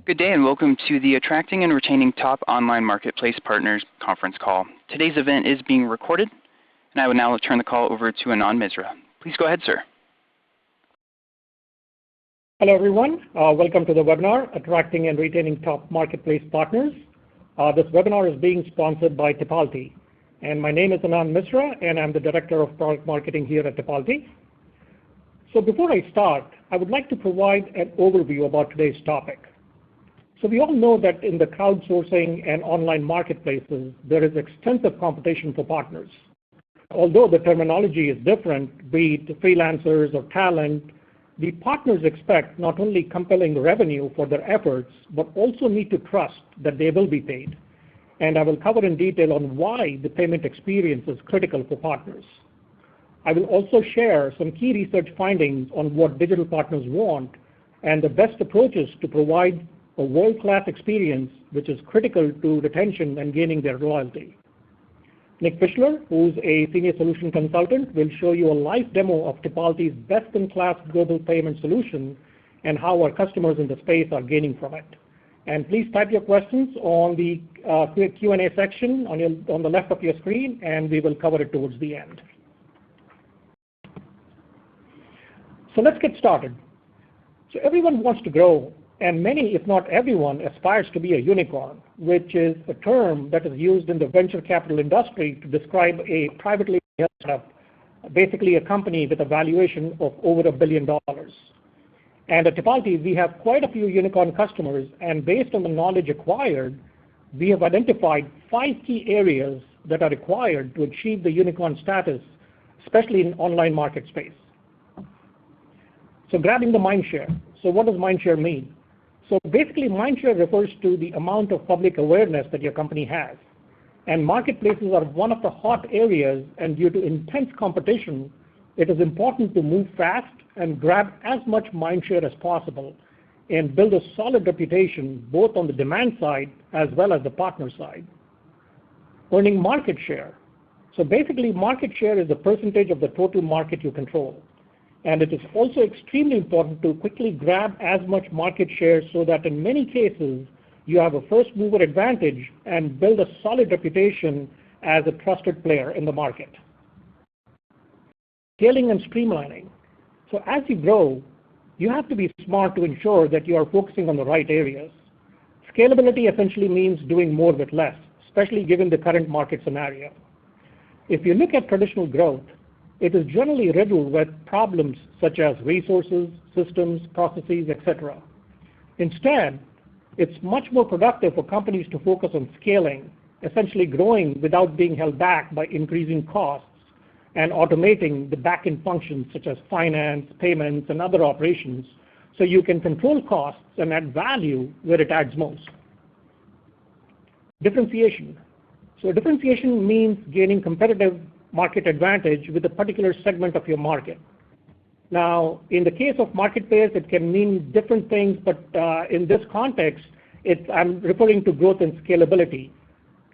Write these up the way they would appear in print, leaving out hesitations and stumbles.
Good day and welcome to the Attracting and Retaining Top Online Marketplace Partners conference call. Today's event is being recorded, and I would now turn the call over to Anand Misra. Please go ahead, sir. Hello, everyone. Welcome to the webinar, Attracting and Retaining Top Marketplace Partners. This webinar is being sponsored by Tipalti, and my name is Anand Misra, and I'm the Director of Product Marketing here at Tipalti. So before I start, I would like to provide an overview about today's topic. So we all know that in the crowdsourcing and online marketplaces, there is extensive competition for partners. Although the terminology is different, be it freelancers or talent, the partners expect not only compelling revenue for their efforts, but also need to trust that they will be paid. And I will cover in detail on why the payment experience is critical for partners. I will also share some key research findings on what digital partners want and the best approaches to provide a world-class experience which is critical to retention and gaining their loyalty. Nick Fischler, who's a senior solution consultant, will show you a live demo of Tipalti's best-in-class global payment solution and how our customers in the space are gaining from it. And please type your questions on the Q&A section on the left of your screen, and we will cover it towards the end. So let's get started. So everyone wants to grow, and many, if not everyone, aspires to be a unicorn, which is a term that is used in the venture capital industry to describe a privately held startup, basically a company with a valuation of over $1 billion. And at Tipalti, we have quite a few unicorn customers, and based on the knowledge acquired, we have identified 5 key areas that are required to achieve the unicorn status, especially in online market space. So grabbing the mind share. So what does mind share mean? So basically, mindshare refers to the amount of public awareness that your company has. And marketplaces are one of the hot areas, and due to intense competition, it is important to move fast and grab as much mindshare as possible and build a solid reputation both on the demand side as well as the partner side. Earning market share. So basically, market share is the percentage of the total market you control. And it is also extremely important to quickly grab as much market share so that in many cases you have a first mover advantage and build a solid reputation as a trusted player in the market. Scaling and streamlining. So as you grow, you have to be smart to ensure that you are focusing on the right areas. Scalability essentially means doing more with less, especially given the current market scenario. If you look at traditional growth, it is generally riddled with problems such as resources, systems, processes, etc. Instead, it's much more productive for companies to focus on scaling, essentially growing without being held back by increasing costs and automating the back-end functions such as finance, payments, and other operations so you can control costs and add value where it adds most. Differentiation. So differentiation means gaining competitive market advantage with a particular segment of your market. Now, in the case of marketplace, it can mean different things, but in this context, I'm referring to growth and scalability.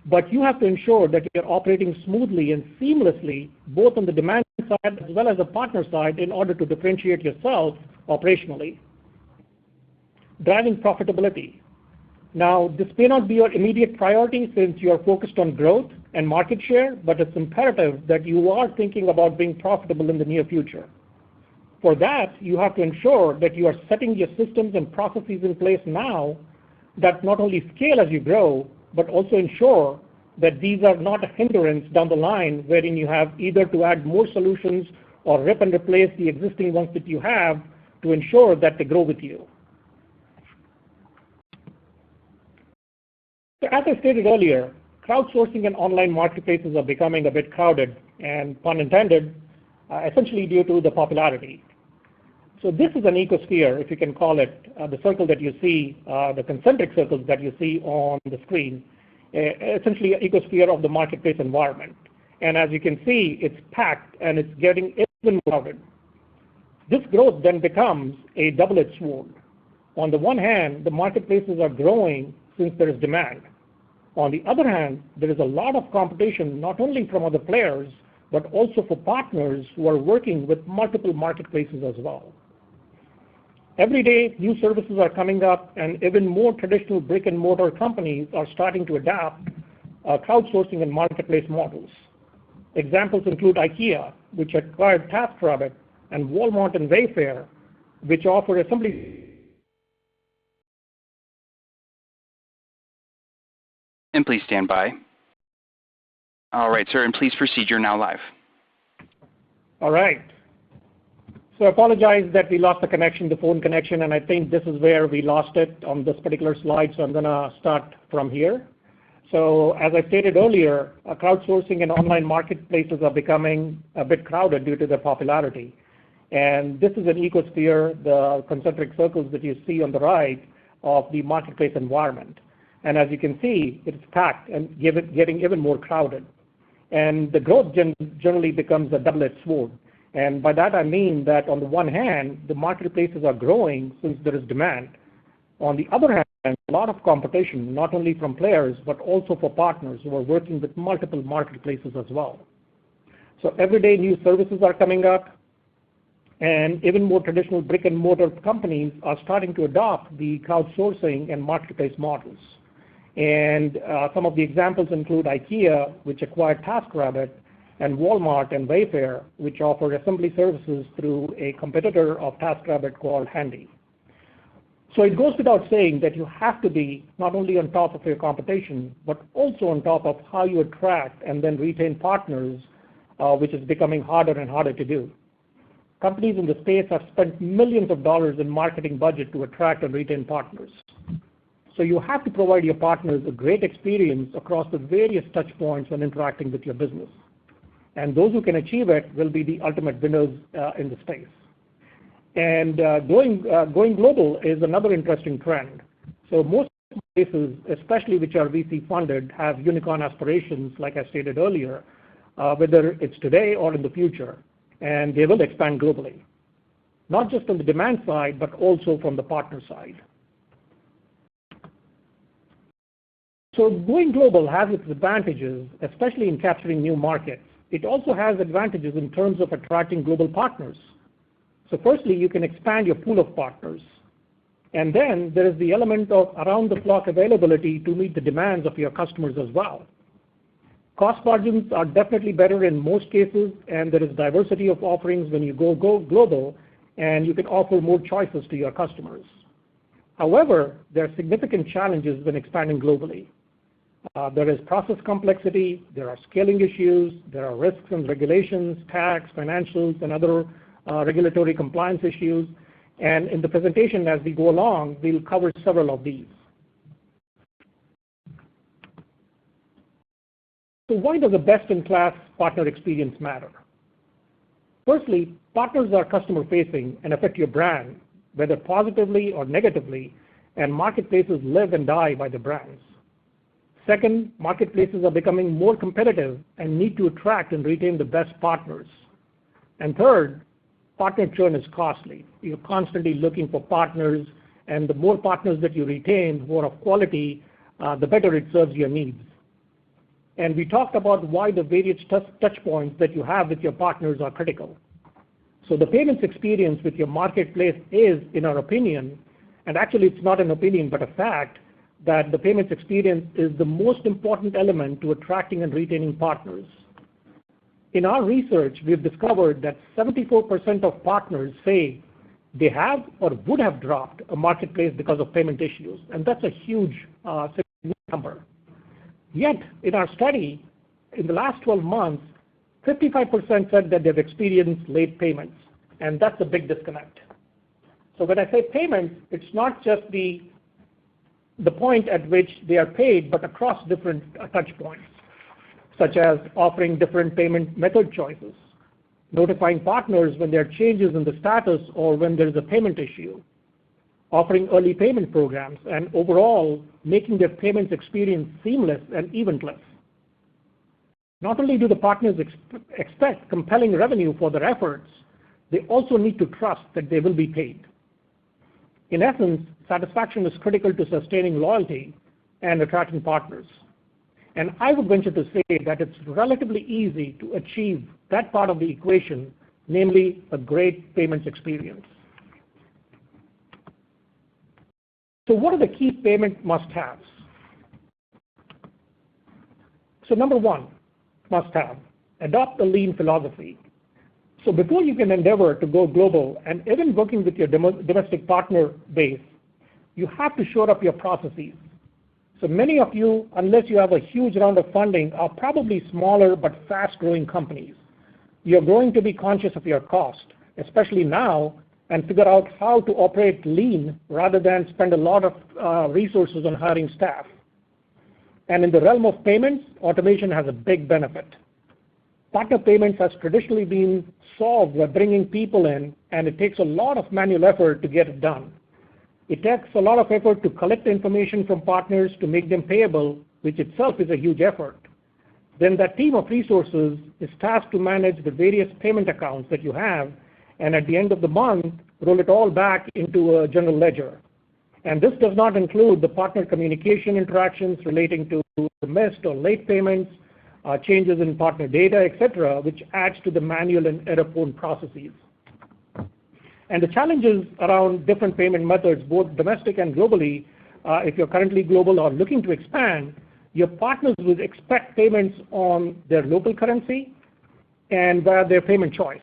But you have to ensure that you're operating smoothly and seamlessly, both on the demand side as well as the partner side, in order to differentiate yourself operationally. Driving profitability. Now, this may not be your immediate priority since you are focused on growth and market share, but it's imperative that you are thinking about being profitable in the near future. For that, you have to ensure that you are setting your systems and processes in place now that not only scale as you grow, but also ensure that these are not a hindrance down the line wherein you have either to add more solutions or rip and replace the existing ones that you have to ensure that they grow with you. So as I stated earlier, crowdsourcing and online marketplaces are becoming a bit crowded, and pun intended, essentially due to the popularity. So this is an ecosphere, if you can call it, the circle that you see, the concentric circles that you see on the screen, essentially an ecosphere of the marketplace environment. And as you can see, it's packed and it's getting even more crowded. This growth then becomes a double-edged sword. On the one hand, the marketplaces are growing since there is demand. On the other hand, there is a lot of competition not only from other players, but also for partners who are working with multiple marketplaces as well. Every day, new services are coming up, and even more traditional brick-and-mortar companies are starting to adapt crowdsourcing and marketplace models. Examples include IKEA, which acquired TaskRabbit, and Walmart and Wayfair, which offer assembly. And please stand by. All right, sir, and please proceed. You're now live. All right. So I apologize that we lost the phone connection, and I think this is where we lost it on this particular slide, so I'm going to start from here. So as I stated earlier, crowdsourcing and online marketplaces are becoming a bit crowded due to their popularity. And this is an ecosphere, the concentric circles that you see on the right of the marketplace environment. And as you can see, it's packed and getting even more crowded. And the growth generally becomes a double-edged sword. And by that I mean that on the one hand, the marketplaces are growing since there is demand. On the other hand, a lot of competition, not only from players, but also for partners who are working with multiple marketplaces as well. So every day new services are coming up, and even more traditional brick-and-mortar companies are starting to adopt the crowdsourcing and marketplace models. And some of the examples include IKEA, which acquired TaskRabbit, and Walmart and Wayfair, which offer assembly services through a competitor of TaskRabbit called Handy. So it goes without saying that you have to be not only on top of your competition, but also on top of how you attract and then retain partners, which is becoming harder and harder to do. Companies in the space have spent millions of dollars in marketing budget to attract and retain partners. So you have to provide your partners a great experience across the various touch points when interacting with your business. And those who can achieve it will be the ultimate winners in the space. And going global is another interesting trend. So most places, especially which are VC funded, have unicorn aspirations, like I stated earlier, whether it's today or in the future, and they will expand globally. Not just on the demand side, but also from the partner side. So going global has its advantages, especially in capturing new markets. It also has advantages in terms of attracting global partners. So firstly, you can expand your pool of partners. And then there is the element of around-the-clock availability to meet the demands of your customers as well. Cost margins are definitely better in most cases, and there is diversity of offerings when you go global, and you can offer more choices to your customers. However, there are significant challenges when expanding globally. There is process complexity, there are scaling issues, there are risks and regulations, tax, financials, and other regulatory compliance issues. And in the presentation as we go along, we'll cover several of these. So why does a best-in-class partner experience matter? Firstly, partners are customer-facing and affect your brand, whether positively or negatively, and marketplaces live and die by the brands. Second, marketplaces are becoming more competitive and need to attract and retain the best partners. And third, partner churn is costly. You're constantly looking for partners, and the more partners that you retain who are of quality, the better it serves your needs. And we talked about why the various touch points that you have with your partners are critical. So the payments experience with your marketplace is, in our opinion, and actually it's not an opinion but a fact, that the payments experience is the most important element to attracting and retaining partners. In our research, we've discovered that 74% of partners say they have or would have dropped a marketplace because of payment issues, and that's a huge number. Yet, in our study, in the last 12 months, 55% said that they've experienced late payments, and that's a big disconnect. So when I say payments, it's not just the point at which they are paid, but across different touch points, such as offering different payment method choices, notifying partners when there are changes in the status or when there is a payment issue, offering early payment programs, and overall making their payments experience seamless and eventless. Not only do the partners expect compelling revenue for their efforts, they also need to trust that they will be paid. In essence, satisfaction is critical to sustaining loyalty and attracting partners. And I would venture to say that it's relatively easy to achieve that part of the equation, namely a great payments experience. So what are the key payment must-haves? So number one, must-have, adopt a lean philosophy. So before you can endeavor to go global, and even working with your domestic partner base, you have to shore up your processes. So many of you, unless you have a huge round of funding, are probably smaller but fast-growing companies. You're going to be conscious of your cost, especially now, and figure out how to operate lean rather than spend a lot of resources on hiring staff. And in the realm of payments, automation has a big benefit. Partner payments has traditionally been solved by bringing people in, and it takes a lot of manual effort to get it done. It takes a lot of effort to collect information from partners to make them payable, which itself is a huge effort. Then that team of resources is tasked to manage the various payment accounts that you have, and at the end of the month, roll it all back into a general ledger. And this does not include the partner communication interactions relating to missed or late payments, changes in partner data, etc., which adds to the manual and error-prone processes. And the challenges around different payment methods, both domestic and globally, if you're currently global or looking to expand, your partners will expect payments on their local currency and via their payment choice.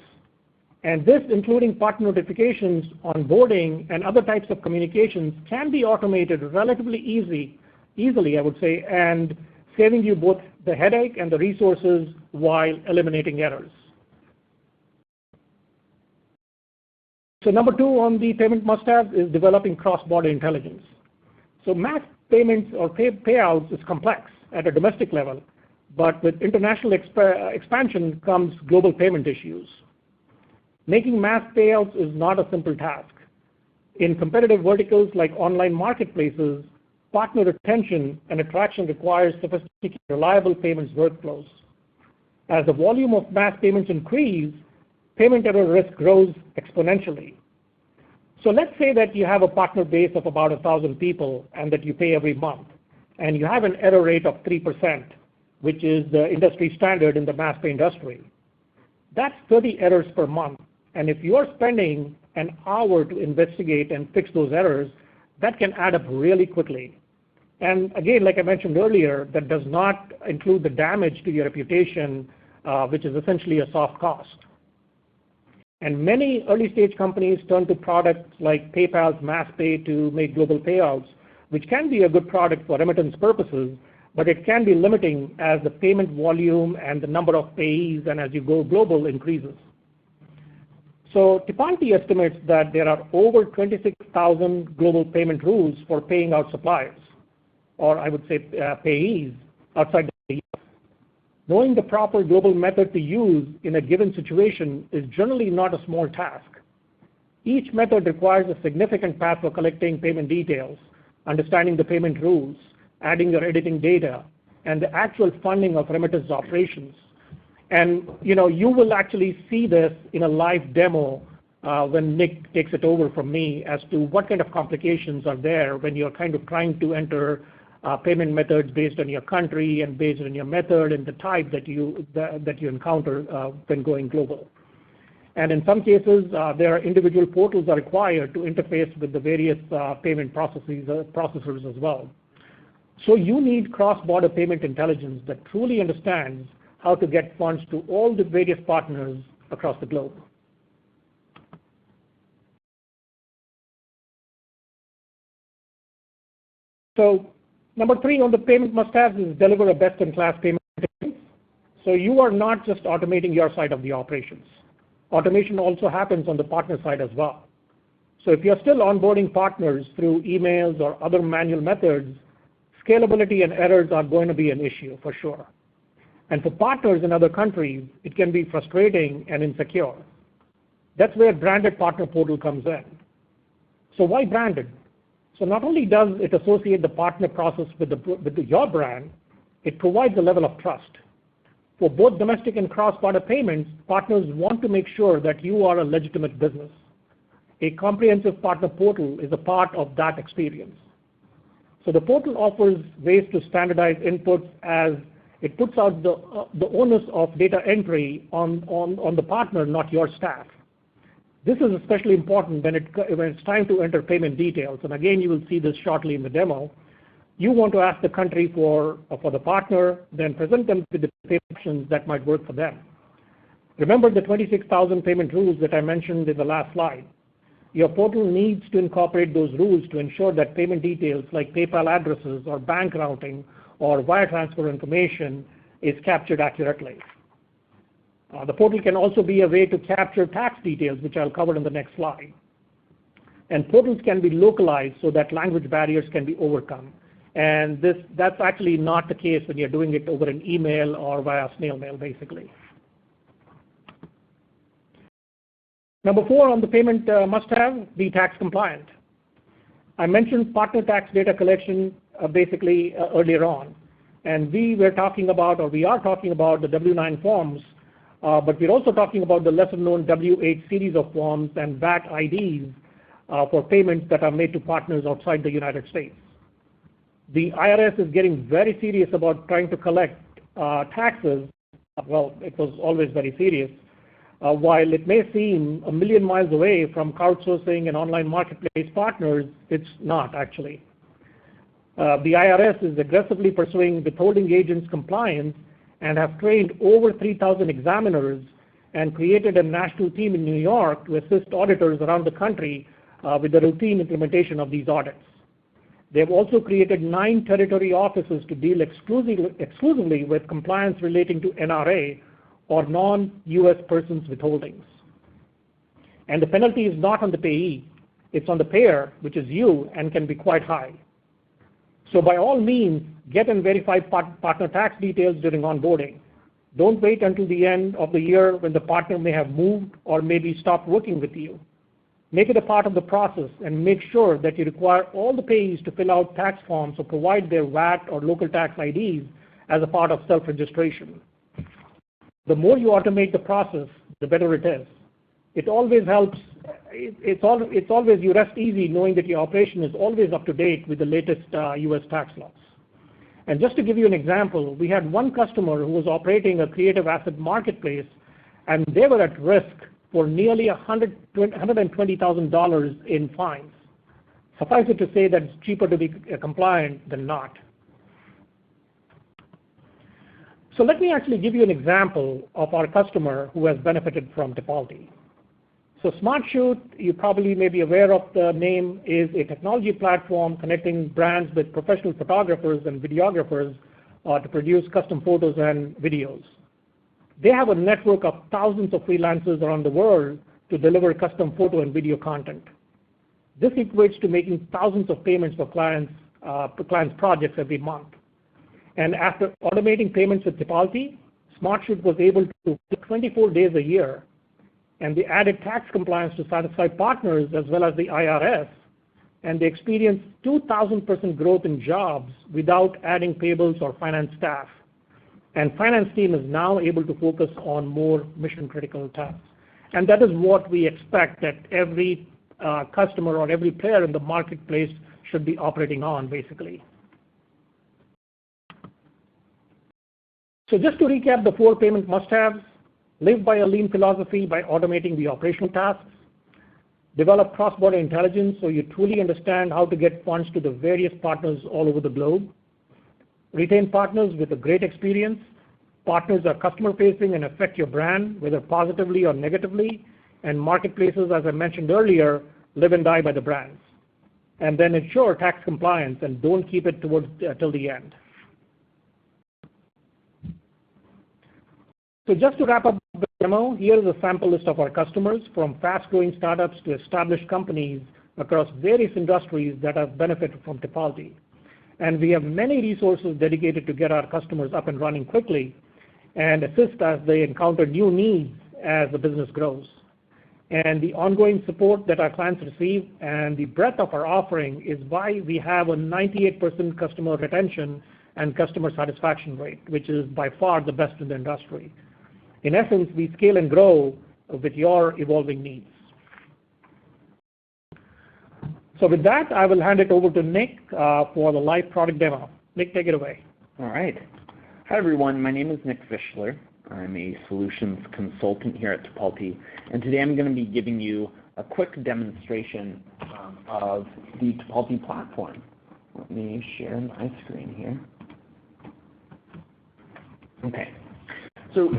And this, including partner notifications, onboarding, and other types of communications, can be automated relatively easily, I would say, and saving you both the headache and the resources while eliminating errors. So number two on the payment must-have is developing cross-border intelligence. So mass payments or payouts is complex at a domestic level, but with international expansion comes global payment issues. Making mass payouts is not a simple task. In competitive verticals like online marketplaces, partner retention and attraction requires sophisticated, reliable payments workflows. As the volume of mass payments increase, payment error risk grows exponentially. So let's say that you have a partner base of about 1,000 people and that you pay every month, and you have an error rate of 3%, which is the industry standard in the mass pay industry. That's 30 errors per month, and if you're spending an hour to investigate and fix those errors, that can add up really quickly. And again, like I mentioned earlier, that does not include the damage to your reputation, which is essentially a soft cost. And many early-stage companies turn to products like PayPal's MassPay to make global payouts, which can be a good product for remittance purposes, but it can be limiting as the payment volume and the number of payees and as you go global increases. So Tipalti estimates that there are over 26,000 global payment rules for paying out suppliers, or I would say payees outside the US. Knowing the proper global method to use in a given situation is generally not a small task. Each method requires a significant path for collecting payment details, understanding the payment rules, adding or editing data, and the actual funding of remittance operations. And you will actually see this in a live demo when Nick takes it over from me as to what kind of complications are there when you're kind of trying to enter payment methods based on your country and based on your method and the type that you encounter when going global. And in some cases, there are individual portals are required to interface with the various payment processors as well. So you need cross-border payment intelligence that truly understands how to get funds to all the various partners across the globe. So number three on the payment must-haves is deliver a best-in-class payment experience. So you are not just automating your side of the operations. Automation also happens on the partner side as well. So if you're still onboarding partners through emails or other manual methods, scalability and errors are going to be an issue for sure. And for partners in other countries, it can be frustrating and insecure. That's where branded partner portal comes in. So why branded? So not only does it associate the partner process with your brand, it provides a level of trust. For both domestic and cross-border payments, partners want to make sure that you are a legitimate business. A comprehensive partner portal is a part of that experience. So the portal offers ways to standardize inputs as it puts out the onus of data entry on the partner, not your staff. This is especially important when it's time to enter payment details. And again, you will see this shortly in the demo. You want to ask the country for the partner, then present them with the payment options that might work for them. Remember the 26,000 payment rules that I mentioned in the last slide. Your portal needs to incorporate those rules to ensure that payment details like PayPal addresses or bank routing or wire transfer information is captured accurately. The portal can also be a way to capture tax details, which I'll cover in the next slide. And portals can be localized so that language barriers can be overcome. And that's actually not the case when you're doing it over an email or via snail mail, basically. Number 4 on the payment must-have, be tax compliant. I mentioned partner tax data collection earlier on. And we are talking about the W-9 forms, but we're also talking about the lesser-known W-8 series of forms and VAT IDs for payments that are made to partners outside the United States. The IRS is getting very serious about trying to collect taxes. Well, it was always very serious. While it may seem a million miles away from crowdsourcing and online marketplace partners, it's not actually. The IRS is aggressively pursuing withholding agents compliance and have trained over 3,000 examiners and created a national team in New York to assist auditors around the country with the routine implementation of these audits. They've also created 9 territory offices to deal exclusively with compliance relating to NRA or non-U.S. persons withholdings. And the penalty is not on the payee, it's on the payer, which is you, and can be quite high. So by all means, get and verify partner tax details during onboarding. Don't wait until the end of the year when the partner may have moved or maybe stopped working with you. Make it a part of the process and make sure that you require all the payees to fill out tax forms or provide their VAT or local tax IDs as a part of self-registration. The more you automate the process, the better it is. It always helps. It's always you rest easy knowing that your operation is always up to date with the latest U.S. tax laws. And just to give you an example, we had one customer who was operating a creative asset marketplace, and they were at risk for nearly $120,000 in fines. Suffice it to say that it's cheaper to be compliant than not. So let me actually give you an example of our customer who has benefited from Tipalti. So SmartShoot, you probably may be aware of the name, is a technology platform connecting brands with professional photographers and videographers to produce custom photos and videos. They have a network of thousands of freelancers around the world to deliver custom photo and video content. This equates to making thousands of payments for clients' projects every month. And after automating payments with Tipalti, SmartShoot was able to 24 days a year, and they added tax compliance to satisfy partners as well as the IRS, and they experienced 2,000% growth in jobs without adding payables or finance staff. And finance team is now able to focus on more mission-critical tasks. And that is what we expect that every customer or every player in the marketplace should be operating on, basically. So just to recap the 4 payment must-haves: live by a lean philosophy by automating the operational tasks, develop cross-border intelligence so you truly understand how to get funds to the various partners all over the globe, retain partners with a great experience. Partners are customer-facing and affect your brand, whether positively or negatively, and marketplaces, as I mentioned earlier, live and die by the brands. And then ensure tax compliance and don't keep it till the end. So just to wrap up the demo, here is a sample list of our customers, from fast-growing startups to established companies across various industries that have benefited from Tipalti. And we have many resources dedicated to get our customers up and running quickly and assist as they encounter new needs as the business grows. And the ongoing support that our clients receive and the breadth of our offering is why we have a 98% customer retention and customer satisfaction rate, which is by far the best in the industry. In essence, we scale and grow with your evolving needs. So with that, I will hand it over to Nick for the live product demo. Nick, take it away. All right. Hi, everyone. My name is Nick Fischler. I'm a solutions consultant here at Tipalti, and today I'm going to be giving you a quick demonstration of the Tipalti platform. Let me share my screen here. Okay, so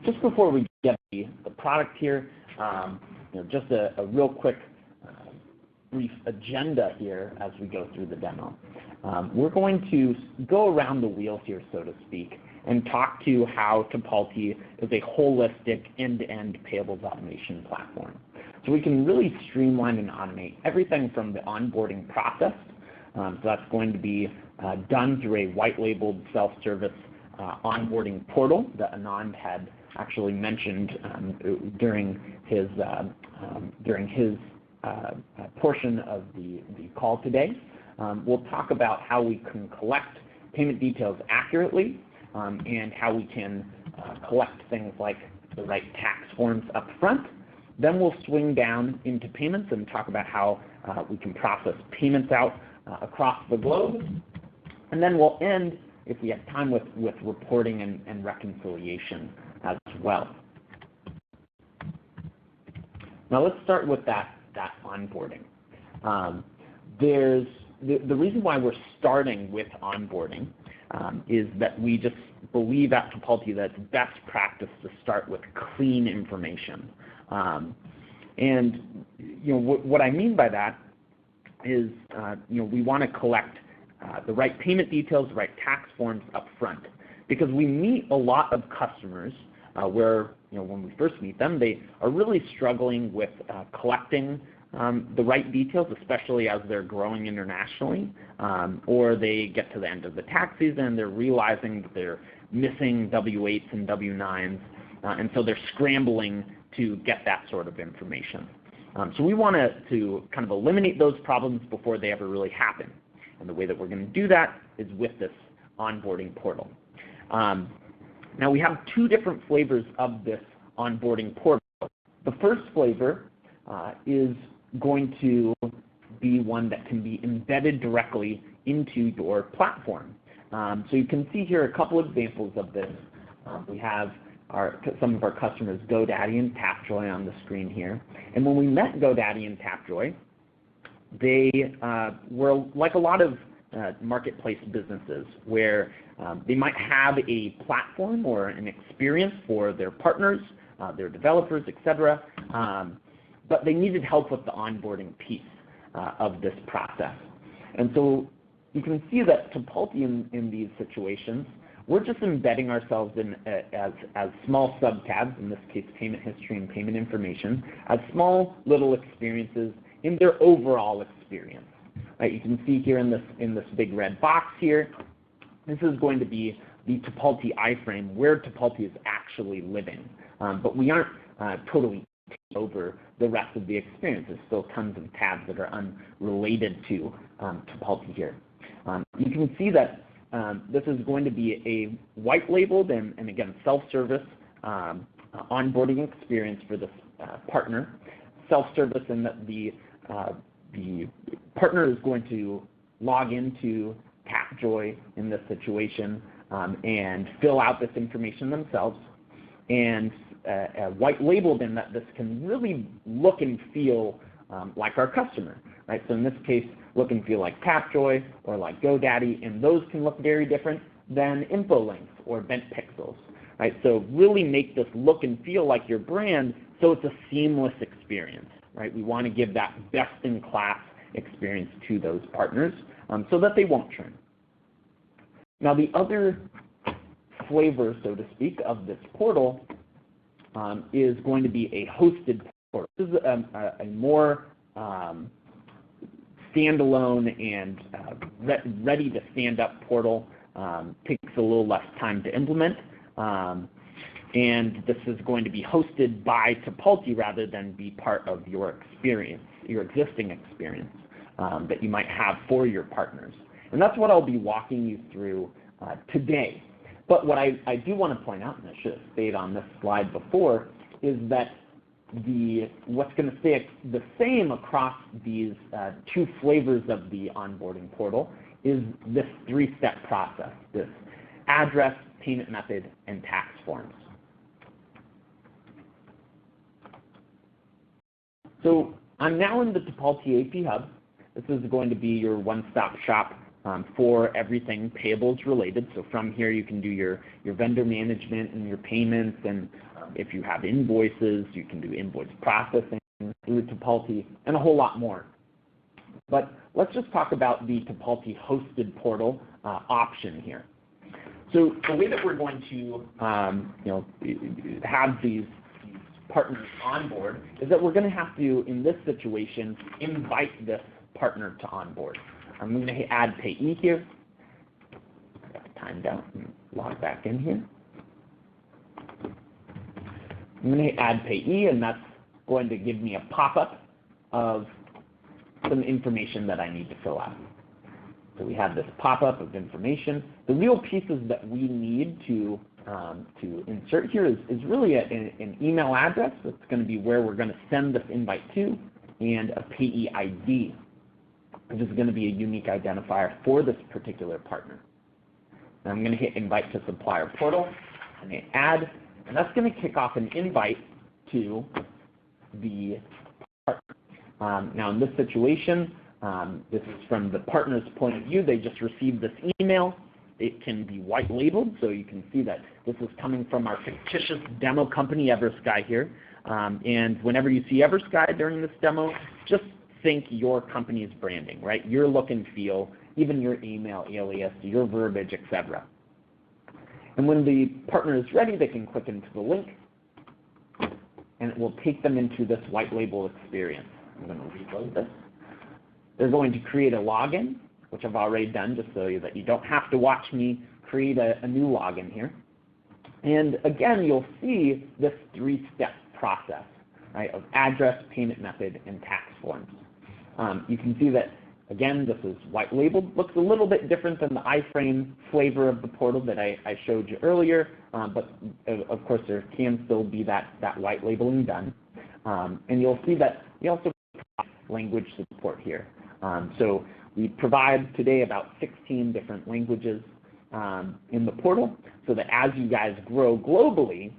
just before we get the product here, just a real quick brief agenda here as we go through the demo. We're going to go around the wheel here, so to speak, and talk to how Tipalti is a holistic end-to-end payables automation platform. So we can really streamline and automate everything from the onboarding process. So that's going to be done through a white-labeled self-service onboarding portal that Anand had actually mentioned during his portion of the call today. We'll talk about how we can collect payment details accurately and how we can collect things like the right tax forms up front. Then we'll swing down into payments and talk about how we can process payments out across the globe. And then we'll end, if we have time, with reporting and reconciliation as well. Now let's start with that onboarding. The reason why we're starting with onboarding is that we just believe at Tipalti that it's best practice to start with clean information. And what I mean by that is we want to collect the right payment details, the right tax forms up front, because we meet a lot of customers where when we first meet them, they are really struggling with collecting the right details, especially as they're growing internationally, or they get to the end of the tax season and they're realizing that they're missing W-8s and W-9s, and so they're scrambling to get that sort of information. So we want to kind of eliminate those problems before they ever really happen. And the way that we're going to do that is with this onboarding portal. Now we have two different flavors of this onboarding portal. The first flavor is going to be one that can be embedded directly into your platform. So you can see here a couple examples of this. We have some of our customers, GoDaddy and Tapjoy, on the screen here. And when we met GoDaddy and Tapjoy, they were like a lot of marketplace businesses where they might have a platform or an experience for their partners, their developers, etc., but they needed help with the onboarding piece of this process. And so you can see that Tipalti in these situations, we're just embedding ourselves in as small subtabs, in this case payment history and payment information, as small little experiences in their overall experience. Right, you can see here in this big red box here, this is going to be the Tipalti iframe where Tipalti is actually living. But we aren't totally taking over the rest of the experience. There's still tons of tabs that are unrelated to Tipalti here. You can see that this is going to be a white-labeled and again, self-service onboarding experience for this partner. Self-service in that the partner is going to log into Tapjoy in this situation and fill out this information themselves, and white-labeled in that this can really look and feel like our customer. Right? So in this case, look and feel like Tapjoy or like GoDaddy, and those can look very different than InfoLinks or Bent Pixels. Right? So really make this look and feel like your brand so it's a seamless experience. Right? We want to give that best-in-class experience to those partners so that they won't churn. Now the other flavor, so to speak, of this portal is going to be a hosted portal. This is a more standalone and ready to stand up portal. Takes a little less time to implement. And this is going to be hosted by Tipalti rather than be part of your experience, your existing experience that you might have for your partners. And that's what I'll be walking you through today. But what I do want to point out, and I should have stayed on this slide before, is that what's going to stay the same across these two flavors of the onboarding portal is this three-step process, this address, payment method, and tax forms. So I'm now in the Tipalti AP Hub. This is going to be your one-stop shop for everything payables related. So from here you can do your vendor management and your payments, and if you have invoices, you can do invoice processing through Tipalti, and a whole lot more. But let's just talk about the Tipalti hosted portal option here. So the way that we're going to have these partners on board is that we're going to have to, in this situation, invite this partner to onboard. I'm going to add payee here. I got timed out and log back in here. I'm going to add payee, and that's going to give me a pop-up of some information that I need to fill out. So we have this pop-up of information. The real pieces that we need to insert here is really an email address. That's going to be where we're going to send this invite to, and a payee ID, which is going to be a unique identifier for this particular partner. And I'm going to hit invite to supplier portal, and hit add, and that's going to kick off an invite to the partner. Now in this situation, this is from the partner's point of view. They just received this email. It can be white labeled, so you can see that this is coming from our fictitious demo company, Eversky here. And whenever you see Eversky during this demo, just think your company's branding, right? Your look and feel, even your email alias, your verbiage, etc. And when the partner is ready, they can click into the link, and it will take them into this white label experience. I'm going to reload this. They're going to create a login, which I've already done just so that you don't have to watch me create a new login here. And again, you'll see this three-step process, right, of address, payment method, and tax forms. You can see that, again, this is white labeled. Looks a little bit different than the iframe flavor of the portal that I showed you earlier, but of course there can still be that white labeling done. And you'll see that we also provide language support here. So we provide today about 16 different languages in the portal, so that as you guys grow globally,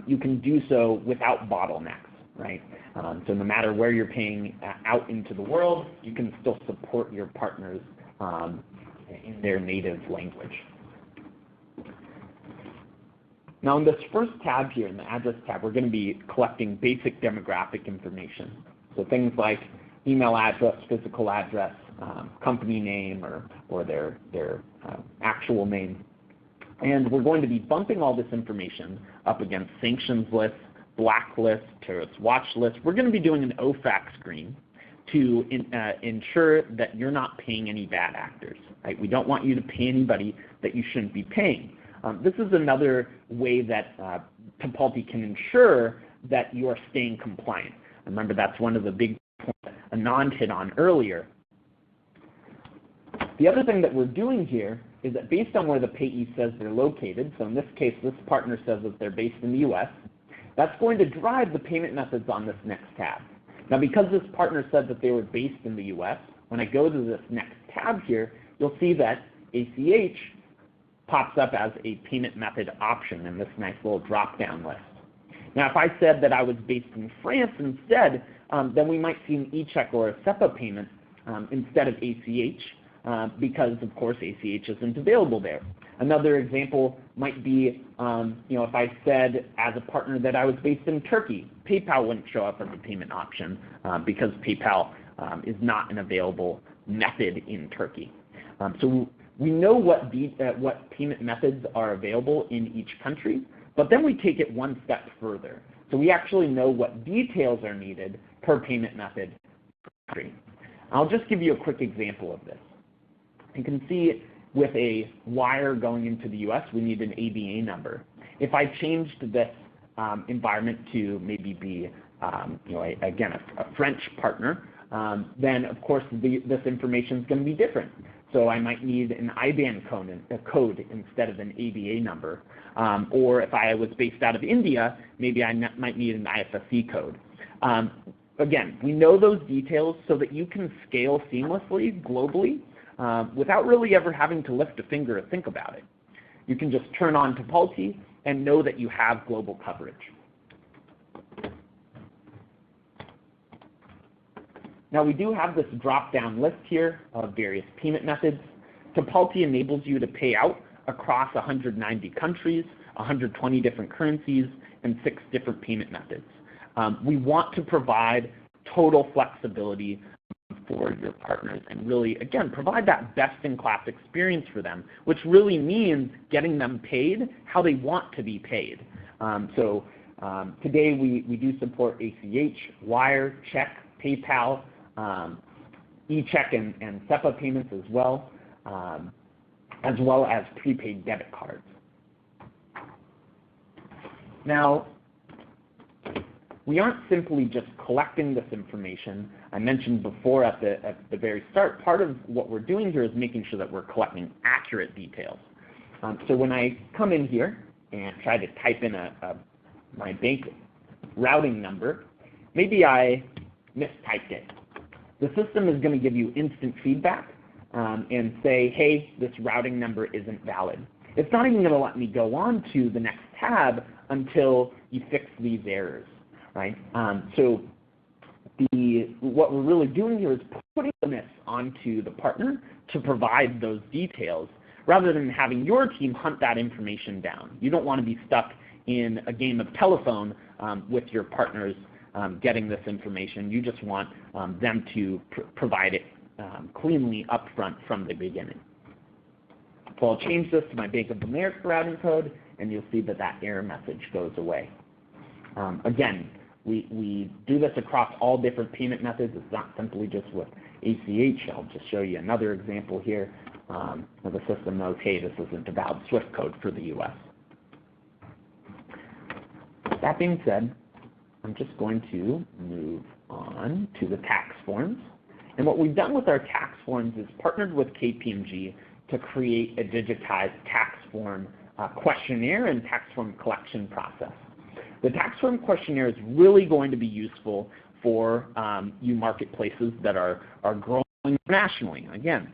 you can do so without bottlenecks, right? So no matter where you're paying out into the world, you can still support your partners in their native language. Now in this first tab here, in the address tab, we're going to be collecting basic demographic information. So things like email address, physical address, company name, or their actual name. And we're going to be bumping all this information up against sanctions lists, blacklist, terrorist watch list. We're going to be doing an OFAC screen to ensure that you're not paying any bad actors. Right? We don't want you to pay anybody that you shouldn't be paying. This is another way that Tipalti can ensure that you are staying compliant. Remember, that's one of the big points Anand hit on earlier. The other thing that we're doing here is that based on where the payee says they're located, so in this case this partner says that they're based in the US, that's going to drive the payment methods on this next tab. Now because this partner said that they were based in the US, when I go to this next tab here, you'll see that ACH pops up as a payment method option in this nice little drop-down list. Now if I said that I was based in France instead, then we might see an e-check or a SEPA payment instead of ACH, because of course ACH isn't available there. Another example might be, if I said as a partner that I was based in Turkey, PayPal wouldn't show up as a payment option because PayPal is not an available method in Turkey. So we know what payment methods are available in each country, but then we take it one step further. So we actually know what details are needed per payment method per country. I'll just give you a quick example of this. You can see with a wire going into the US, we need an ABA number. If I changed this environment to maybe be, again, a French partner, then of course this information is going to be different. So I might need an IBAN code instead of an ABA number. Or if I was based out of India, maybe I might need an IFSC code. Again, we know those details so that you can scale seamlessly globally without really ever having to lift a finger or think about it. you can just turn on Tipalti and know that you have global coverage. Now we do have this drop-down list here of various payment methods. Tipalti enables you to pay out across 190 countries, 120 different currencies, and 6 different payment methods. We want to provide total flexibility for your partners and really, again, provide that best-in-class experience for them, which really means getting them paid how they want to be paid. Today we do support ACH, wire, check, PayPal, e-check and SEPA payments as well as prepaid debit cards. Now, we aren't simply just collecting this information. I mentioned before at the very start, part of what we're doing here is making sure that we're collecting accurate details. So when I come in here and try to type in my bank routing number, maybe I mistyped it. The system is going to give you instant feedback and say, hey, this routing number isn't valid. It's not even going to let me go on to the next tab until you fix these errors, right? What we're really doing here is putting this onto the partner to provide those details rather than having your team hunt that information down. You don't want to be stuck in a game of telephone with your partners getting this information. You just want them to provide it cleanly up front from the beginning. So I'll change this to my Bank of America routing code, and you'll see that that error message goes away. Again, we do this across all different payment methods. It's not simply just with ACH. I'll just show you another example here where the system knows, hey, this isn't a valid SWIFT code for the US. That being said, I'm just going to move on to the tax forms. And what we've done with our tax forms is partnered with KPMG to create a digitized tax form questionnaire and tax form collection process. The tax form questionnaire is really going to be useful for you marketplaces that are growing internationally. Again,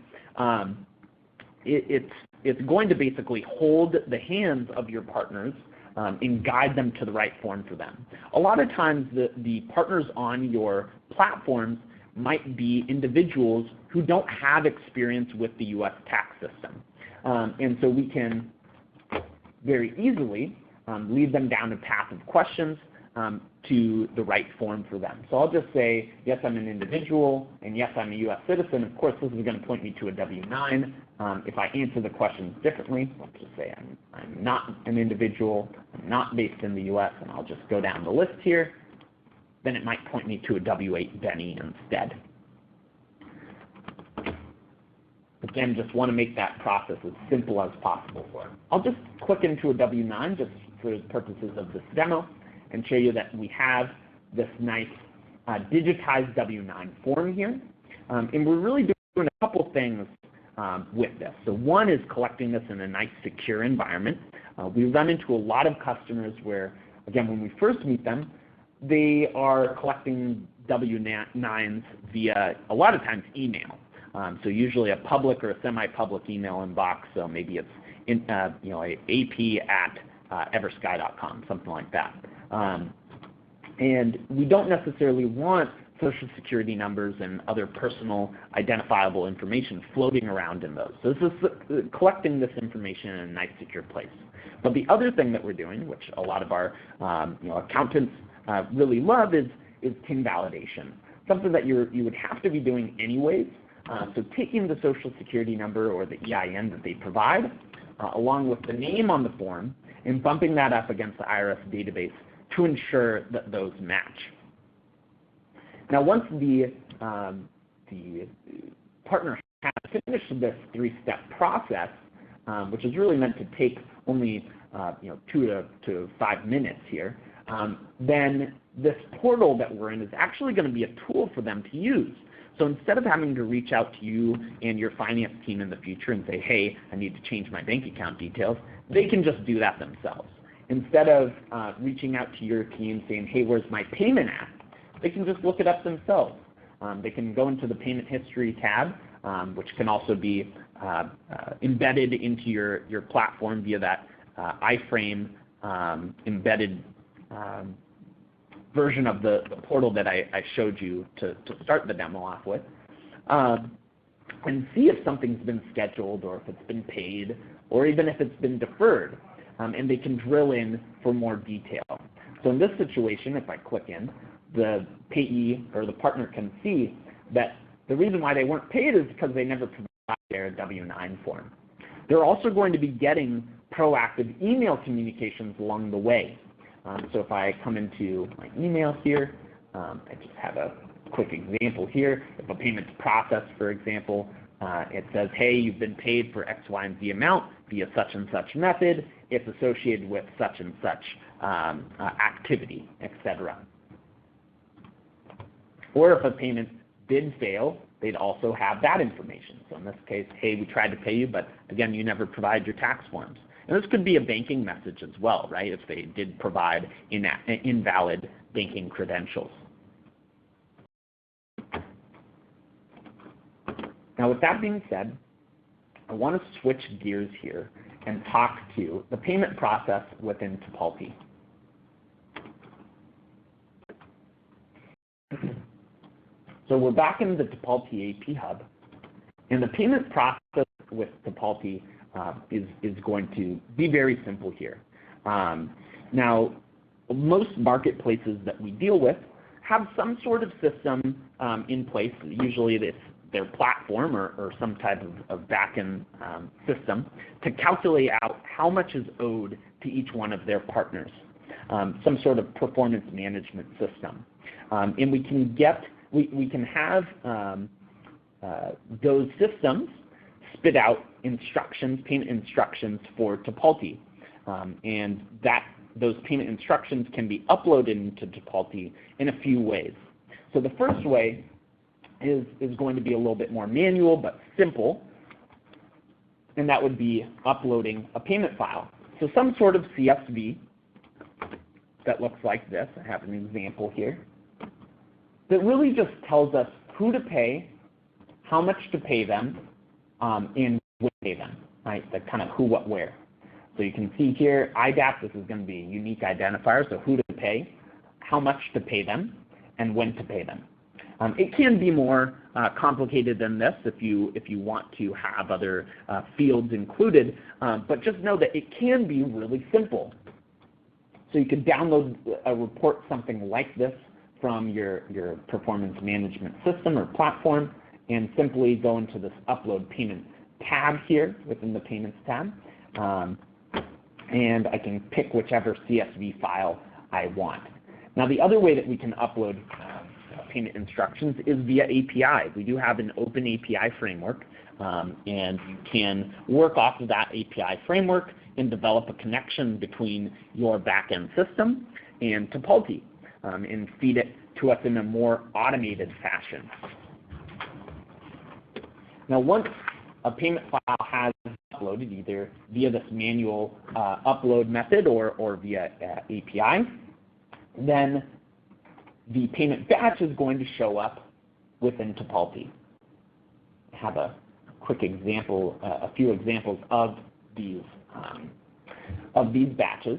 it's going to basically hold the hands of your partners and guide them to the right form for them. A lot of times the partners on your platforms might be individuals who don't have experience with the US tax system. And so we can very easily lead them down a path of questions to the right form for them. So I'll just say, yes, I'm an individual, and yes, I'm a US citizen. Of course, this is going to point me to a W-9. If I answer the questions differently, let's just say I'm not an individual, I'm not based in the US, and I'll just go down the list here, then it might point me to a W-8 Benny instead. Again, just want to make that process as simple as possible for them. I'll just click into a W-9 just for the purposes of this demo and show you that we have this nice digitized W-9 form here. And we're really doing a couple things with this. So one is collecting this in a nice secure environment. We run into a lot of customers where, again, when we first meet them, they are collecting W-9s via, a lot of times, email. So usually a public or a semi-public email inbox. So maybe it's in, ap@eversky.com, something like that. And we don't necessarily want Social Security numbers and other personal identifiable information floating around in those. So this is collecting this information in a nice, secure place. But the other thing that we're doing, which a lot of our accountants really love, is PIN validation, something that you would have to be doing anyways. So taking the Social Security number or the EIN that they provide, along with the name on the form, and bumping that up against the IRS database to ensure that those match. Now, once the partner has finished this three-step process, which is really meant to take only 2 to 5 minutes here, then this portal that we're in is actually going to be a tool for them to use. So instead of having to reach out to you and your finance team in the future and say, hey, I need to change my bank account details, they can just do that themselves. Instead of reaching out to your team saying, hey, where's my payment at? They can just look it up themselves. They can go into the payment history tab which can also be embedded into your platform via that iframe embedded version of the portal that I showed you to start the demo off with, and see if something's been scheduled or if it's been paid or even if it's been deferred, and they can drill in for more detail. So in this situation, if I click in, the payee or the partner can see that the reason why they weren't paid is because they never provided their W-9 form. They're also going to be getting proactive email communications along the way. So if I come into my email here, I just have a quick example here. If a payment's processed, for example, it says, hey, you've been paid for X, Y, and Z amount via such and such method. It's associated with such and such activity, etc. Or if a payment did fail, they'd also have that information. So in this case, hey, we tried to pay you, but again, you never provide your tax forms. And this could be a banking message as well, right, if they did provide invalid banking credentials. Now, with that being said, I want to switch gears here and talk to the payment process within Tipalti. So we're back in the Tipalti AP Hub, and the payment process with Tipalti is going to be very simple here. Now, most marketplaces that we deal with have some sort of system in place. Usually it's their platform or some type of backend system to calculate out how much is owed to each one of their partners, some sort of performance management system. And we can have those systems spit out instructions, payment instructions for Tipalti. And those payment instructions can be uploaded into Tipalti in a few ways. So the first way is going to be a little bit more manual but simple, and that would be uploading a payment file. So some sort of CSV that looks like this. I have an example here that really just tells us who to pay, how much to pay them, and when to pay them, right? The kind of who, what, where. So you can see here, IDAP, this is going to be a unique identifier, so who to pay, how much to pay them, and when to pay them. It can be more complicated than this if you want to have other fields included, but just know that it can be really simple. So you could download a report something like this from your performance management system or platform and simply go into this upload payment tab here within the payments tab. And I can pick whichever CSV file I want. Now the other way that we can upload payment instructions is via API. We do have an open API framework, and you can work off of that API framework and develop a connection between your backend system and Tipalti, and feed it to us in a more automated fashion. Now once a payment file has been uploaded either via this manual upload method or via API, then the payment batch is going to show up within Tipalti. I have a quick example, a few examples of these batches.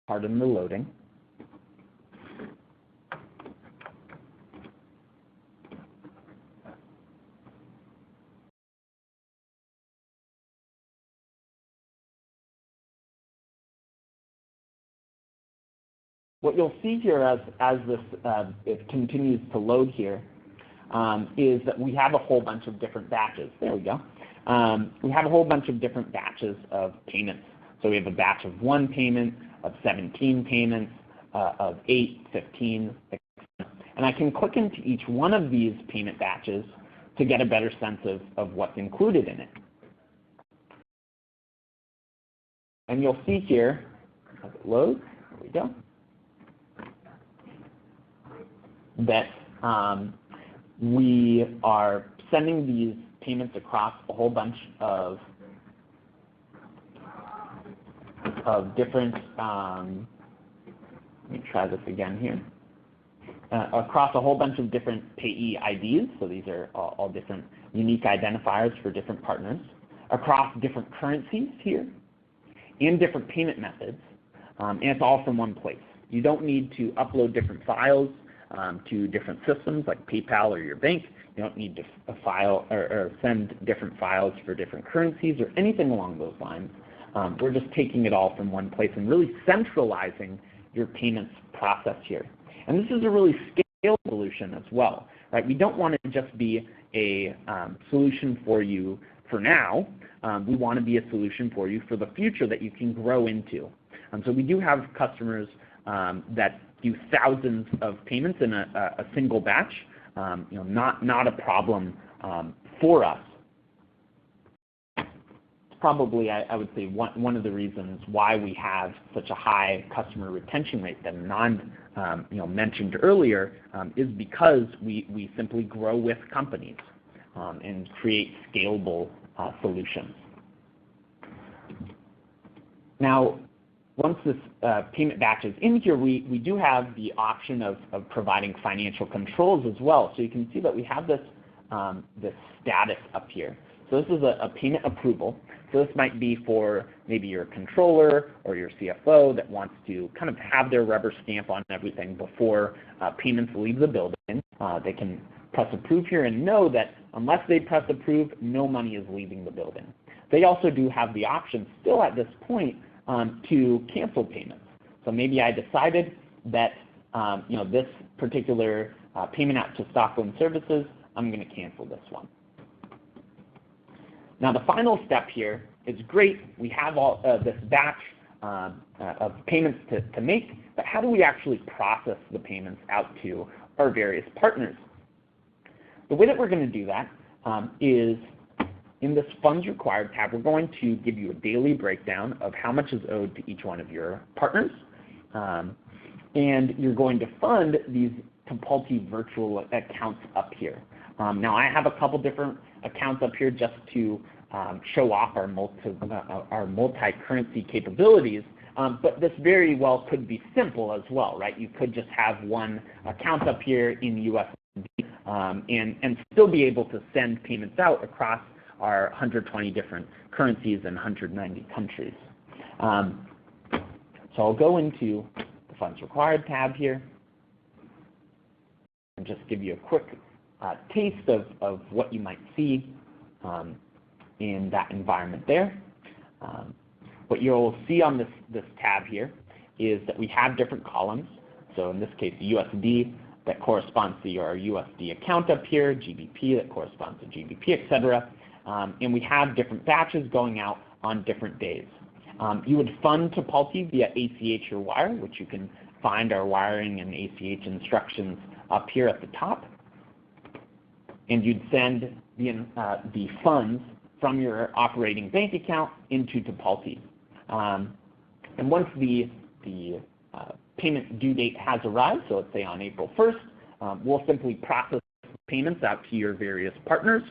Pardon the loading. What you'll see here as this it continues to load here is that we have a whole bunch of different batches. There we go. We have a whole bunch of different batches of payments. So we have a batch of 1 payment, of 17 payments, of 8, 15, etc. And I can click into each one of these payment batches to get a better sense of what's included in it. And you'll see here, as it loads, there we go, that we are sending these payments across a whole bunch of different let me try this again here. Across a whole bunch of different payee IDs, so these are all different unique identifiers for different partners, across different currencies here, and different payment methods, and it's all from one place. You don't need to upload different files to different systems like PayPal or your bank. You don't need to file or send different files for different currencies or anything along those lines. We're just taking it all from one place and really centralizing your payments process here. And this is a really scalable solution as well, right? We don't want to just be a solution for you for now. We want to be a solution for you for the future that you can grow into. So we do have customers that do thousands of payments in a single batch. Not a problem for us. Probably, I would say, one of the reasons why we have such a high customer retention rate that Anand mentioned earlier is because we simply grow with companies and create scalable solutions. Now, once this payment batch is in here, we do have the option of providing financial controls as well. So you can see that we have this status up here. So this is a payment approval. So this might be for maybe your controller or your CFO that wants to kind of have their rubber stamp on everything before payments leave the building. They can press approve here and know that unless they press approve, no money is leaving the building. They also do have the option still at this point to cancel payments. So maybe I decided that this particular payment out to Stockland Services, I'm going to cancel this one. Now the final step here is great. We have all this batch of payments to make, but how do we actually process the payments out to our various partners? The way that we're going to do that is in this Funds Required tab, we're going to give you a daily breakdown of how much is owed to each one of your partners. And you're going to fund these Tipalti virtual accounts up here. Now I have a couple different accounts up here just to show off our multi-currency capabilities, but this very well could be simple as well, right? You could just have one account up here in USD and still be able to send payments out across our 120 different currencies and 190 countries. So I'll go into the Funds Required tab here and just give you a quick taste of what you might see in that environment there. What you'll see on this tab here is that we have different columns. So in this case, USD that corresponds to your USD account up here, GBP that corresponds to GBP, etc. And we have different batches going out on different days. You would fund Tipalti via ACH or wire, which you can find our wiring and ACH instructions up here at the top. And you'd send the funds from your operating bank account into Tipalti. And once the payment due date has arrived, so let's say on April 1st, we'll simply process payments out to your various partners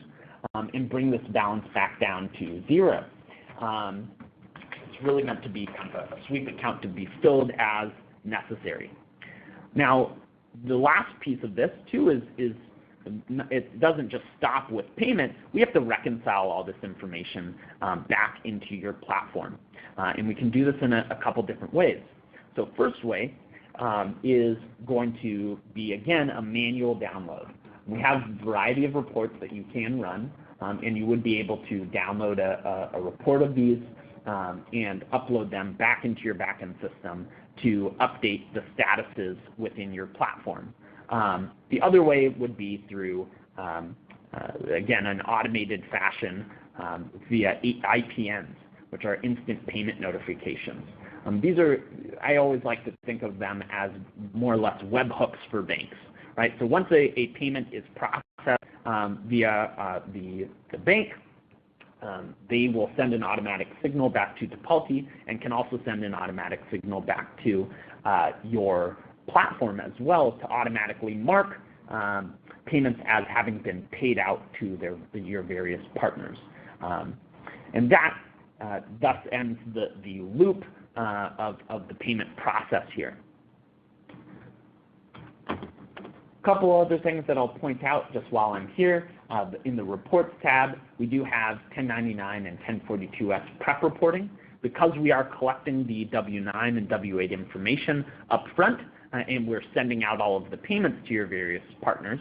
and bring this balance back down to zero. It's really meant to be kind of a sweep account to be filled as necessary. Now, the last piece of this too is it doesn't just stop with payment. We have to reconcile all this information back into your platform. And we can do this in a couple different ways. So first way is going to be, again, a manual download. We have a variety of reports that you can run, and you would be able to download a report of these and upload them back into your backend system to update the statuses within your platform. The other way would be through, again, an automated fashion via IPNs, which are instant payment notifications. These are, I always like to think of them as more or less webhooks for banks, right? So once a payment is processed via the bank, they will send an automatic signal back to Tipalti and can also send an automatic signal back to your platform as well to automatically mark payments as having been paid out to your various partners. And that thus ends the loop of the payment process here. couple other things that I'll point out just while I'm here. In the Reports tab, we do have 1099 and 1042-S prep reporting. Because we are collecting the W-9 and W-8 information up front, and we're sending out all of the payments to your various partners,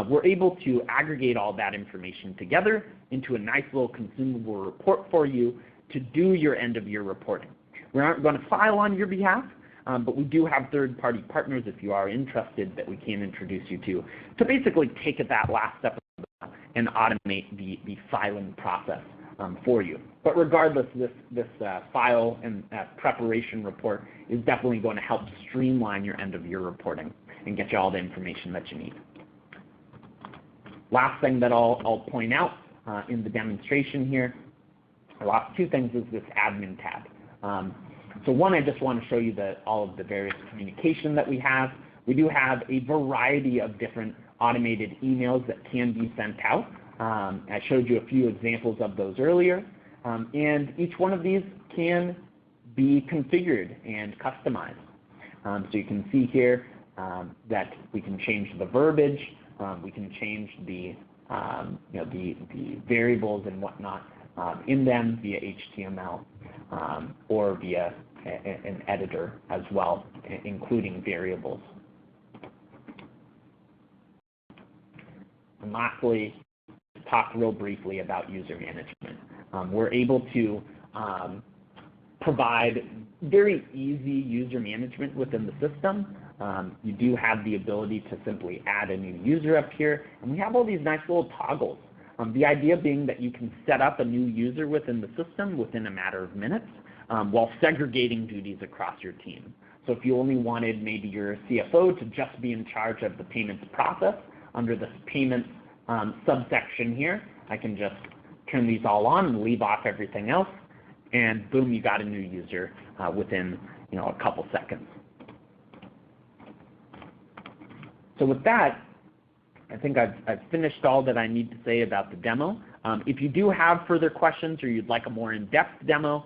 we're able to aggregate all that information together into a nice little consumable report for you to do your end-of-year reporting. We aren't going to file on your behalf, but we do have third-party partners, if you are interested, that we can introduce you to basically take it that last step and automate the filing process for you. But regardless, this file and preparation report is definitely going to help streamline your end-of-year reporting and get you all the information that you need. Last thing that I'll point out in the demonstration here, the last two things, is this admin tab. So one, I just want to show you all of the various communication that we have. We do have a variety of different automated emails that can be sent out. I showed you a few examples of those earlier. And each one of these can be configured and customized. So you can see here that we can change the verbiage, we can change the variables and whatnot in them via HTML or via an editor as well, including variables. And lastly, talk real briefly about user management. We're able to provide very easy user management within the system. You do have the ability to simply add a new user up here, and we have all these nice little toggles. The idea being that you can set up a new user within the system within a matter of minutes while segregating duties across your team. So if you only wanted maybe your CFO to just be in charge of the payments process under this payments subsection here, I can just turn these all on and leave off everything else, and boom, you got a new user within a couple seconds. So with that, I think I've finished all that I need to say about the demo. If you do have further questions or you'd like a more in-depth demo,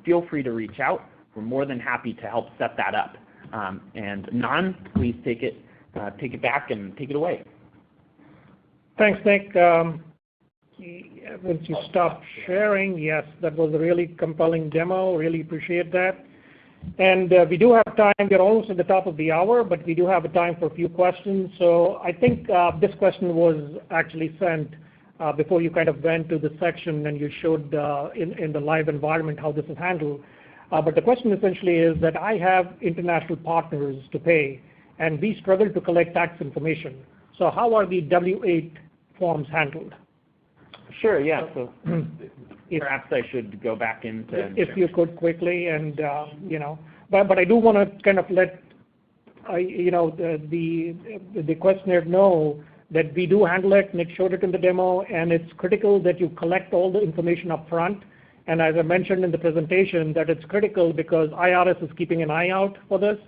feel free to reach out. We're more than happy to help set that up. And Anand, please take it back and take it away. Thanks, Nick. Once you stop sharing, yes, that was a really compelling demo. Really appreciate that. And we do have time. We're almost at the top of the hour, but we do have a time for a few questions. So I think this question was actually sent before you kind of went to the section and you showed in the live environment how this is handled. But the question essentially is that I have international partners to pay, and we struggle to collect tax information. So how are the W-8 forms handled? Sure, yeah. So perhaps I should go back into... If you could quickly, and but I do want to kind of let the questioner know that we do handle it. Nick showed it in the demo, and it's critical that you collect all the information up front. And as I mentioned in the presentation, that it's critical because IRS is keeping an eye out for this.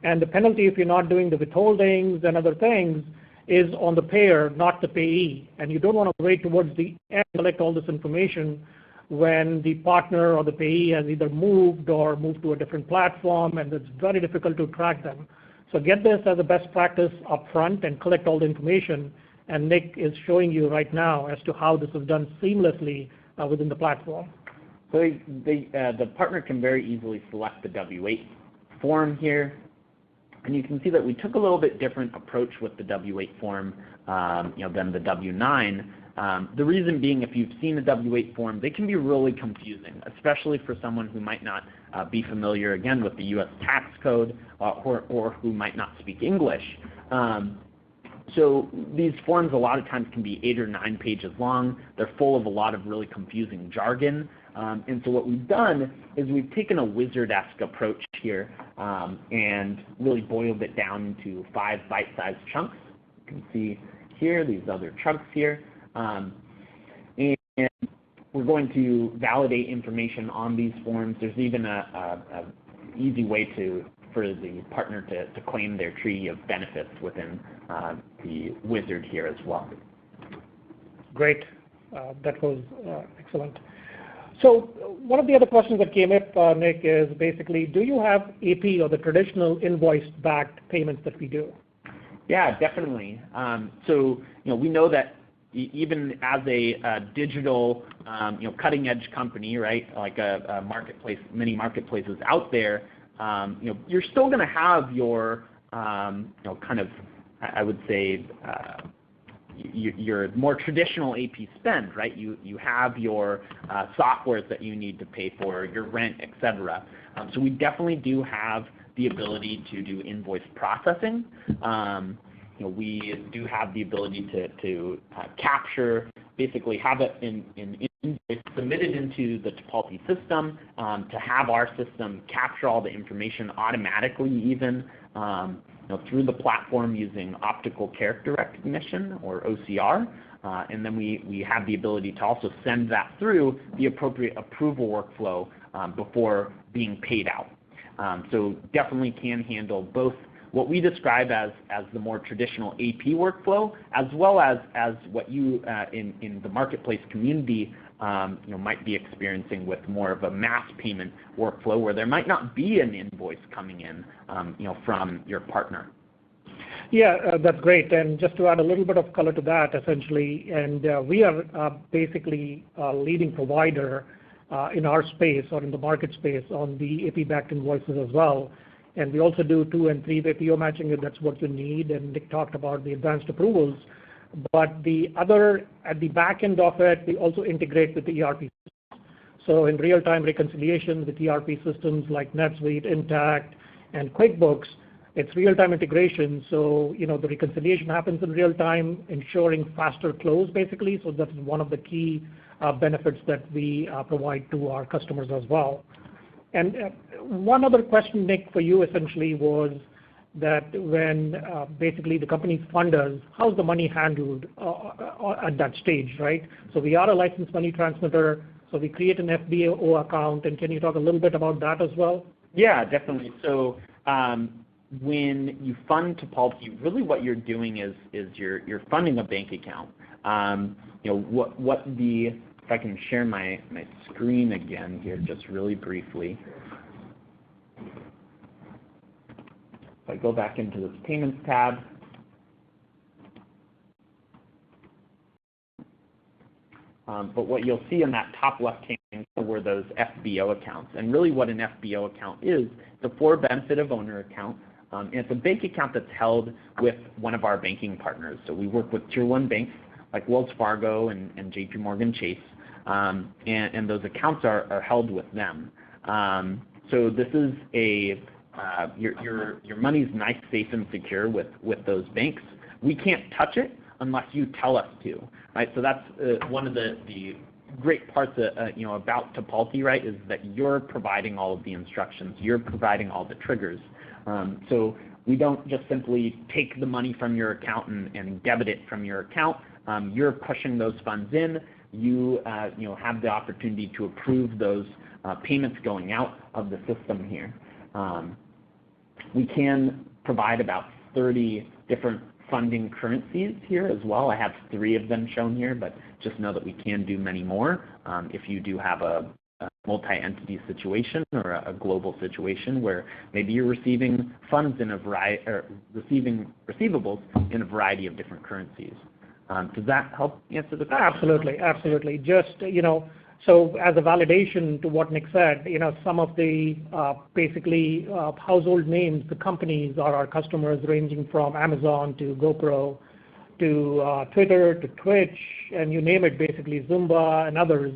And the penalty if you're not doing the withholdings and other things is on the payer, not the payee. And you don't want to wait towards the end to collect all this information when the partner or the payee has either moved or moved to a different platform, and it's very difficult to track them. So get this as a best practice up front and collect all the information. And Nick is showing you right now as to how this is done seamlessly within the platform. So the partner can very easily select the W-8 form here. And you can see that we took a little bit different approach with the W-8 form than the W-9. The reason being, if you've seen a W-8 form, they can be really confusing, especially for someone who might not be familiar, again, with the U.S. tax code or who might not speak English. So these forms a lot of times can be 8 or 9 pages long. They're full of a lot of really confusing jargon. And so what we've done is we've taken a wizard-esque approach here and really boiled it down into 5 bite-sized chunks. You can see here these other chunks here. And we're going to validate information on these forms. There's even a easy way for the partner to claim their tree of benefits within the wizard here as well. Great. That was excellent. So one of the other questions that came up, Nick, is basically, do you have AP or the traditional invoice-backed payments that we do? Yeah, definitely. So we know that even as a digital, cutting-edge company, right, like a marketplace, many marketplaces out there, you're still going to have your, kind of, I would say, your more traditional AP spend, right? You have your softwares that you need to pay for, your rent, etc. So we definitely do have the ability to do invoice processing. We do have the ability to capture, basically have it in invoice submitted into the Tipalti system, to have our system capture all the information automatically, even through the platform using optical character recognition, or OCR. And then we have the ability to also send that through the appropriate approval workflow before being paid out. So definitely can handle both what we describe as the more traditional AP workflow, as well as what you in the marketplace community might be experiencing with more of a mass payment workflow, where there might not be an invoice coming in from your partner. Yeah, that's great. And just to add a little bit of color to that, essentially, and we are basically a leading provider in our space, or in the market space, on the AP-backed invoices as well. And we also do 2 and 3-way PO matching if that's what you need. And Nick talked about the advanced approvals. But the other, at the back end of it, we also integrate with the ERP systems. So in real-time reconciliation with ERP systems like NetSuite, Intact, and QuickBooks, it's real-time integration. So the reconciliation happens in real time, ensuring faster close, basically. So that's one of the key benefits that we provide to our customers as well. And one other question, Nick, for you essentially was that when basically the companies fund us, how's the money handled at that stage, right? So we are a licensed money transmitter, so we create an FBO account, and can you talk a little bit about that as well? Yeah, definitely. So when you fund Tipalti, really what you're doing is you're funding a bank account. If I can share my screen again here just really briefly. If I go back into this Payments tab, but what you'll see in that top left-hand were those FBO accounts. And really what an FBO account is, it's a for benefit of owner account. And it's a bank account that's held with one of our banking partners. So we work with Tier 1 banks like Wells Fargo and JP Morgan Chase. And those accounts are held with them. So this is your money's nice, safe, and secure with those banks. We can't touch it unless you tell us to, right? So that's one of the great parts about Tipalti, right, is that you're providing all of the instructions, you're providing all the triggers. So we don't just simply take the money from your account and debit it from your account. You're pushing those funds in. You have the opportunity to approve those payments going out of the system here. We can provide about 30 different funding currencies here as well. I have 3 of them shown here, but just know that we can do many more if you do have a multi-entity situation or a global situation where maybe you're receiving funds in a variety, or receiving receivables in a variety of different currencies. Does that help answer the question? Absolutely, absolutely. Just so as a validation to what Nick said, some of the basically household names, the companies are our customers, ranging from Amazon to GoPro to Twitter to Twitch, and you name it, basically Zumba and others.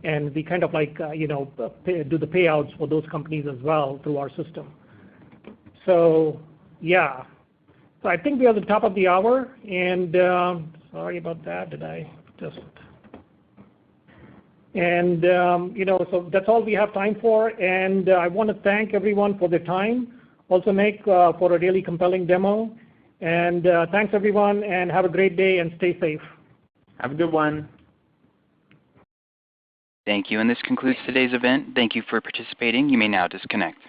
And we kind of like do the payouts for those companies as well through our system. So yeah, so I think we are at the top of the hour, and sorry about that. Did I just? And so that's all we have time for. And I want to thank everyone for their time. Also, Nick, for a really compelling demo. And thanks everyone, and have a great day, and stay safe. Have a good one. Thank you, and this concludes today's event. Thank you for participating. You may now disconnect.